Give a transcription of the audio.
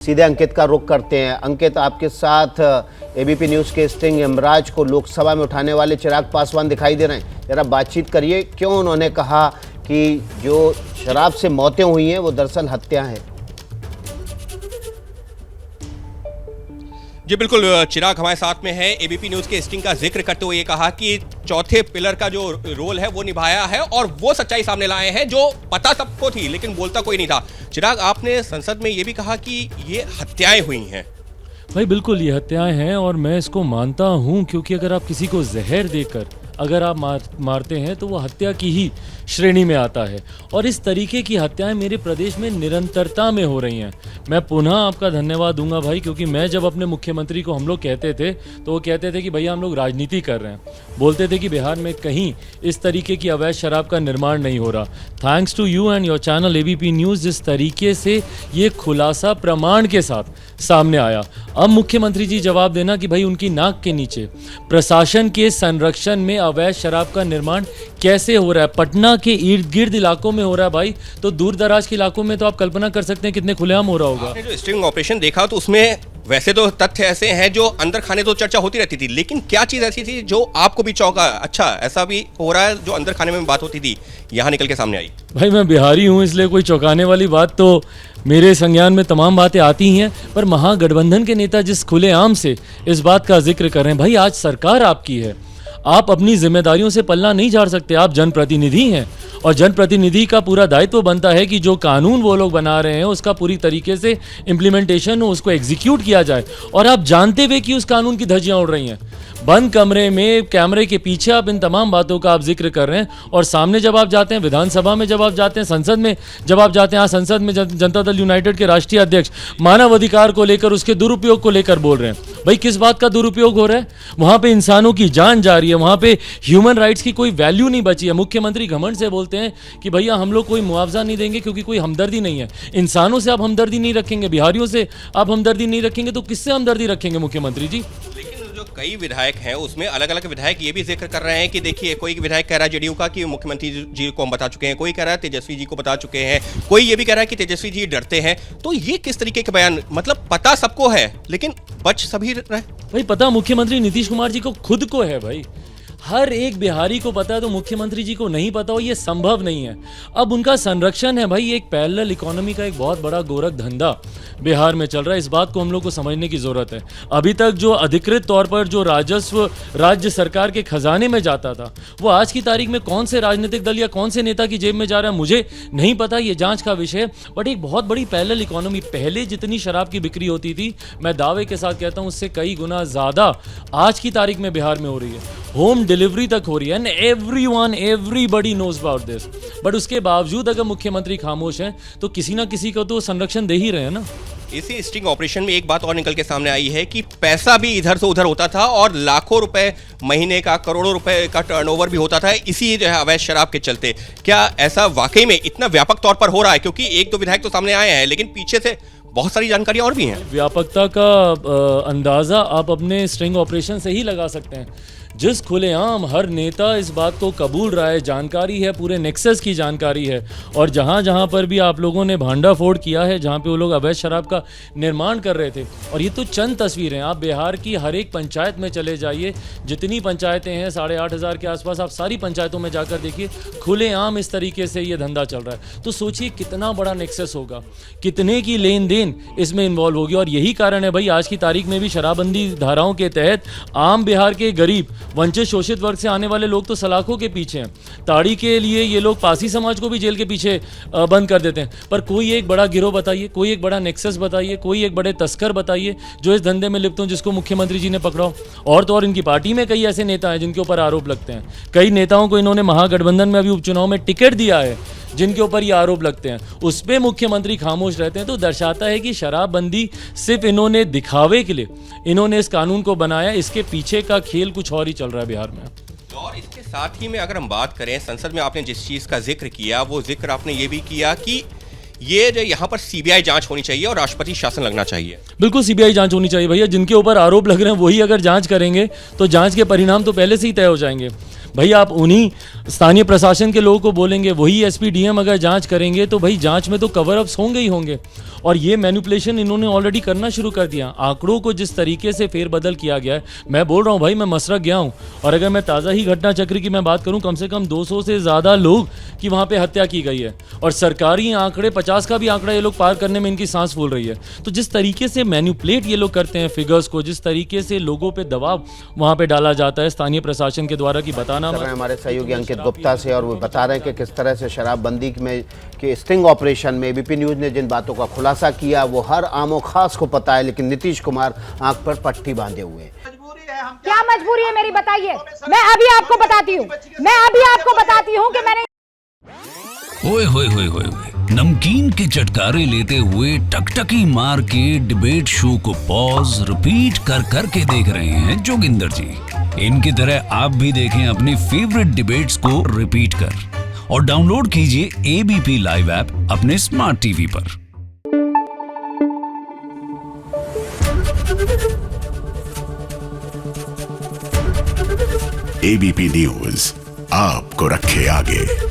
सीधे अंकित का रुख करते हैं। अंकित, आपके साथ एबीपी न्यूज़ के स्टिंग यमराज को लोकसभा में उठाने वाले चिराग पासवान दिखाई दे रहे हैं। जरा बातचीत करिए, क्यों उन्होंने कहा कि जो शराब से मौतें हुई हैं वो दरअसल हत्या है। जी बिल्कुल, चिराग हमारे साथ में है। एबीपी न्यूज़ के स्टिंग का जिक्र करते हुए ये कहा कि चौथे पिलर का जो रोल है वो निभाया है और वो सच्चाई सामने लाए हैं जो पता सबको थी लेकिन बोलता कोई नहीं था। चिराग, आपने संसद में ये भी कहा कि ये हत्याएं हुई हैं। भाई बिल्कुल ये हत्याएं हैं और मैं इसको मानता हूं, क्योंकि अगर आप किसी को जहर देकर अगर आप मारते हैं तो वो हत्या की ही श्रेणी में आता है। और इस तरीके की हत्याएं मेरे प्रदेश में निरंतरता में हो रही हैं। मैं पुनः आपका धन्यवाद दूंगा भाई, क्योंकि मैं जब अपने मुख्यमंत्री को हम लोग कहते थे तो वो कहते थे कि भैया हम लोग राजनीति कर रहे हैं, बोलते थे कि बिहार में कहीं इस तरीके की अवैध शराब का निर्माण नहीं हो रहा। Thanks to you and your channel ABP news, जिस तरीके से ये खुलासा प्रमाण के साथ सामने आया। अब मुख्यमंत्री जी जवाब देना कि भाई उनकी नाक के नीचे प्रशासन के संरक्षण में अवैध शराब का निर्माण कैसे हो रहा है। पटना के इर्द गिर्द इलाकों में हो रहा है भाई, तो दूर दराज के इलाकों में तो आप कल्पना कर सकते हैं कितने खुलेआम हो रहा होगा। आपने जो स्टिंग ऑपरेशन देखा तो उसमें वैसे तो तथ्य ऐसे हैं जो अंदर खाने तो चर्चा होती रहती थी, लेकिन क्या चीज ऐसी थी जो आपको भी चौंका? अच्छा, ऐसा भी हो रहा है जो अंदर खाने में बात होती थी यहाँ निकल के सामने आई। भाई मैं बिहारी हूँ, इसलिए कोई चौंकाने वाली बात तो मेरे संज्ञान में तमाम बातें आती ही हैं, पर महागठबंधन के नेता जिस खुलेआम से इस बात का जिक्र कर रहे हैं, भाई आज सरकार आपकी है, आप अपनी जिम्मेदारियों से पल्ला नहीं झाड़ सकते। आप जनप्रतिनिधि हैं और जनप्रतिनिधि का पूरा दायित्व बनता है कि जो कानून वो लोग बना रहे हैं उसका पूरी तरीके से इम्प्लीमेंटेशन हो, उसको एग्जीक्यूट किया जाए। और आप जानते हुए कि उस कानून की धज्जियां उड़ रही हैं, बंद कमरे में कैमरे के पीछे आप इन तमाम बातों का आप जिक्र कर रहे हैं, और सामने जब आप जाते हैं, विधानसभा में जब आप जाते हैं, संसद में जब आप जाते हैं, संसद में जनता दल यूनाइटेड के राष्ट्रीय अध्यक्ष मानव अधिकार को लेकर, उसके दुरुपयोग को लेकर बोल रहे हैं। भाई किस बात का दुरुपयोग हो रहा है? वहां पे इंसानों की जान जा रही है, वहां पे ह्यूमन राइट्स की कोई वैल्यू नहीं बची है। मुख्यमंत्री घमंड से बोलते हैं कि भैया हम लोग कोई मुआवजा नहीं देंगे क्योंकि कोई हमदर्दी नहीं है। इंसानों से आप हमदर्दी नहीं रखेंगे, बिहारियों से आप हमदर्दी नहीं रखेंगे, तो किससे हमदर्दी रखेंगे मुख्यमंत्री जी? जो कई विधायक हैं उसमें अलग अलग विधायक ये भी जिक्र कर रहे हैं कि देखिए, कोई विधायक कह रहा है जेडीयू का कि मुख्यमंत्री जी को हम बता चुके हैं, कोई कह रहा है तेजस्वी जी को बता चुके हैं, कोई ये भी कह रहा है कि तेजस्वी जी डरते हैं। तो ये किस तरीके के बयान? मतलब पता सबको है लेकिन बच सभी रहे। भाई पता मुख्यमंत्री नीतीश कुमार जी को खुद को है भाई, हर एक बिहारी को पता है, तो मुख्यमंत्री जी को नहीं पता हो ये संभव नहीं है। अब उनका संरक्षण है भाई, एक पैरेलल इकोनॉमी का एक बहुत बड़ा गोरख धंधा बिहार में चल रहा है। इस बात को हम लोग को समझने की जरूरत है। अभी तक जो अधिकृत तौर पर जो राजस्व राज्य सरकार के खजाने में जाता था, वो आज की तारीख में कौन से राजनीतिक दल या कौन से नेता की जेब में जा रहा है मुझे नहीं पता, ये जांच का विषय। बट एक बहुत बड़ी पैरेलल इकोनॉमी, पहले जितनी शराब की बिक्री होती थी, मैं दावे के साथ कहता हूं उससे कई गुना ज्यादा आज की तारीख में बिहार में हो रही है। होम डिलीवरी तक हो रही है, and everybody knows about this. But उसके बावजूद अगर मुख्यमंत्री खामोश हैं तो किसी ना किसी को तो संरक्षण दे ही रहे हैं ना। इसी स्टिंग ऑपरेशन में एक बात और निकल के सामने आई है कि पैसा भी इधर से उधर होता था और लाखों रुपए महीने का, करोड़ों रुपए का टर्नओवर भी होता था इसी जो है अवैध शराब के चलते। क्या ऐसा वाकई में इतना व्यापक तौर पर हो रहा है? क्योंकि एक दो विधायक तो सामने आए हैं लेकिन पीछे से बहुत सारी जानकारी और भी हैं। व्यापकता का अंदाजा आप अपने स्ट्रिंग ऑपरेशन से ही लगा सकते हैं। जिस खुलेआम हर नेता इस बात को कबूल रहा है, जानकारी है, पूरे नेक्सस की जानकारी है, और जहाँ जहाँ पर भी आप लोगों ने भांडाफोड़ किया है, जहाँ पे वो लोग अवैध शराब का निर्माण कर रहे थे। और ये तो चंद तस्वीरें, आप बिहार की हर एक पंचायत में चले जाइए, जितनी पंचायतें हैं 8,500 के आसपास, आप सारी पंचायतों में जाकर देखिए, खुलेआम इस तरीके से ये धंधा चल रहा है। तो सोचिए कितना बड़ा नेक्सस होगा, कितने की लेन देन इसमें इन्वॉल्व होगी। और यही कारण है भाई आज की तारीख में भी शराबबंदी धाराओं के तहत आम बिहार के गरीब वंचित शोषित वर्ग से आने वाले लोग तो सलाखों के पीछे हैं। ताड़ी के लिए ये लोग पासी समाज को भी जेल के पीछे बंद कर देते हैं। पर कोई एक बड़ा गिरोह बताइए, कोई एक बड़ा नेक्सस बताइए, कोई एक बड़े तस्कर बताइए जो इस धंधे में लिप्त हो, जिसको मुख्यमंत्री जी ने पकड़ाओ। और तो और इनकी पार्टी में कई ऐसे नेता हैं जिनके ऊपर आरोप लगते हैं। कई नेताओं को इन्होंने महागठबंधन में अभी उपचुनाव में टिकट दिया है जिनके ऊपर ये आरोप लगते हैं, उस पर मुख्यमंत्री खामोश रहते हैं। तो दर्शाता है कि शराबबंदी सिर्फ इन्होंने दिखावे के लिए इन्होंने इस कानून को बनाया, इसके पीछे का खेल कुछ और ही चल रहा है बिहार में। और इसके साथ ही में अगर हम बात करें, संसद में आपने जिस चीज़ का जिक्र किया वो जिक्र आपने ये भी किया कि ये जो यहाँ पर सीबीआई जांच होनी चाहिए और राष्ट्रपति शासन लगना चाहिए। बिल्कुल सीबीआई जांच होनी चाहिए भैया। जिनके ऊपर आरोप लग रहे हैं वही अगर जांच करेंगे तो जांच के परिणाम तो पहले से ही तय हो जाएंगे। भाई आप उन्हीं स्थानीय प्रशासन के लोगों को बोलेंगे, वही एसपी डीएम अगर जांच करेंगे तो भाई जांच में तो कवर अप्स होंगे ही होंगे। और ये मैनिपुलेशन इन्होंने ऑलरेडी करना शुरू कर दिया। आंकड़ों को जिस तरीके से फेरबदल किया गया है, मैं बोल रहा हूँ भाई, मैं मसरक गया हूँ और अगर मैं ताज़ा ही घटना चक्र की मैं बात करूँ, कम से कम 200 से ज़्यादा लोग की वहाँ पे हत्या की गई है और सरकारी आंकड़े 50 का भी आंकड़ा ये लोग पार करने में इनकी सांस फूल रही है। तो जिस तरीके से मैनिपुलेट ये लोग करते हैं फिगर्स को, जिस तरीके से लोगों पे दबाव वहाँ पे डाला जाता है स्थानीय प्रशासन के द्वारा कि बताना मत। हमारे सहयोगी अंकित गुप्ता से, और वो बता रहे हैं कि किस तरह से शराबबंदी में के स्टिंग ऑपरेशन में एबीपी न्यूज ने जिन बातों का खुलासा किया वो हर आमो खास को पता है, लेकिन नीतीश कुमार आंख पर पट्टी बांधे हुए हैं। क्या मजबूरी है मेरी, बताइए। मैं अभी आपको बताती हूँ कि मैंने ओए होए होए होए होए, नमकीन के चटकारे लेते हुए टकटकी मार के डिबेट शो को पॉज रिपीट कर करके देख रहे हैं जोगिंदर जी। इनकी तरह आप भी देखें अपनी फेवरेट डिबेट्स को रिपीट कर और डाउनलोड कीजिए एबीपी लाइव ऐप अपने स्मार्ट टीवी पर। एबीपी न्यूज आपको रखे आगे।